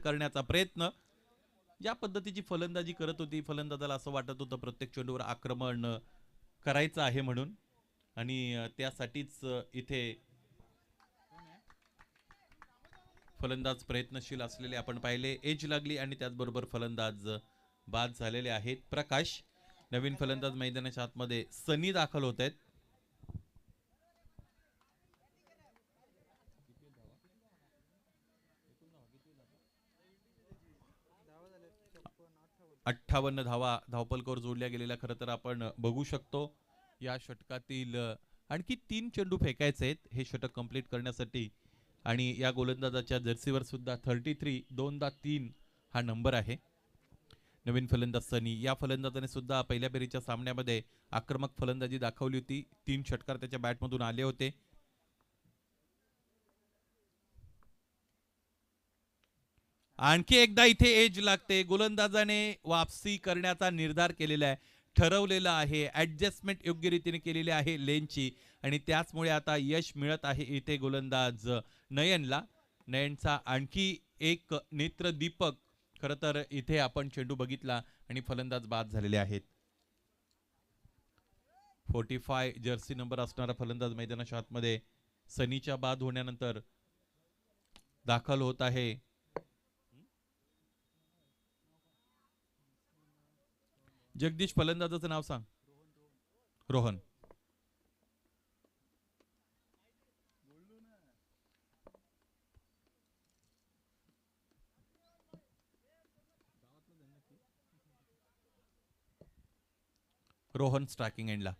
करण्याचा प्रयत्न. ज्या पद्धतीची फलंदाजी करत होती, फलंदाजाला असं वाटत होतं प्रत्येक चेंडूवर आक्रमण करायचं आहे म्हणून, आणि त्यासाठीच इथे फलंदाज प्रयत्नशील असलेले आपण पाहिले. एज लागली आणि त्याचबरोबर फलंदाज बाद झालेले आहेत. प्रकाश, नवीन फलंदाज मैदानाच्या आतमध्ये सनी दाखल होत आहेत. अठ्ठावन्न धावा धावपलकावर जोडल्या गेलेल्या खरं तर आपण बघू शकतो. या षटकातील आणखी 3 चेंडू फेकायचे आहेत हे षटक कंप्लीट करण्यासाठी, आणि या गोलंदाजाच्या जर्सीवर सुद्धा 33 दोनदा 3 हा नंबर आहे. नवीन फलंदाज सनी, या फलंदाजाने सुद्धा पहिल्या फेरीच्या सामन्यामध्ये आक्रमक फलंदाजी दाखवली होती. 3 षटकार त्याच्या बॅटमधून आले होते. आणखी एकदा इथे एज लागते. गोलंदाजाने वापसी करण्याचा निर्धार केलेला आहे, ठरवलेला आहे, ऍडजस्टमेंट योग्य रीतीने केलेली आहे लेनची, आणि त्याचमुळे आता यश मिळत आहे इथे गोलंदाज नयनला. नयनचा आणखी एक नेत्रदीपक. खरं तर इथे आपण चेंडू बघितला आणि फलंदाज बाद झालेले आहेत. 45 जर्सी नंबर असणारा फलंदाज मैदानाच्या आतमध्ये सनीच्या बाद होण्यानंतर दाखल होत आहे. जगदीश, फलंदाजाचं नाव सांग. रोहन. रोहन स्ट्रायकिंग एंडला.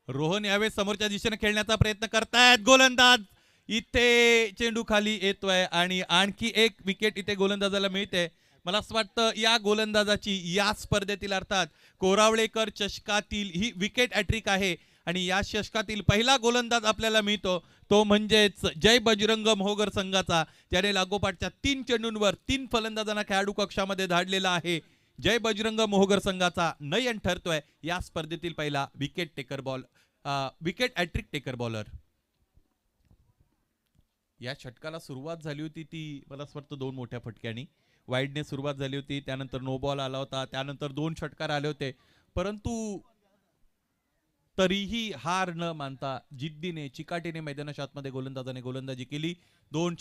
रोहन यावेळेस समोरच्या दिशेने खेळण्याचा प्रयत्न करतायत. गोलंदाज इथे चेंडू खाली येतोय आणि आणखी एक विकेट इथे गोलंदाजाला मिळते. मला असं वाटतं या गोलंदाजाची या स्पर्धेतील अर्थात कोरावळेकर चषकातील ही विकेट हॅट्रिक आहे, आणि या चषकातील पहिला गोलंदाज आपल्याला मिळतो तो म्हणजेच जय बजरंग मोहोगर संघाचा, ज्याने लागोपाठच्या 3 चेंडूंवर 3 फलंदाजांना खेळाडू कक्षामध्ये धाडलेला आहे. जय बजरंग मोहोगर संघाचा नयन ठरतोय या स्पर्धेतील पहिला wicket taker wicket hattrick taker bowler. या षटकाला सुरुवात झाली होती ती मला असं वाटतं 2 मोठ्या फटक्यांनी. वाईडने सुरुवात झाली होती, त्यानंतर नो बॉल आला होता, त्यानंतर 2 षटकार आले होते, परंतु तरीही हार न मानता जिद्दीने चिकाटीने मैदानाच्या आतमध्ये गोलंदाजाने गोलंदाजी केली. 2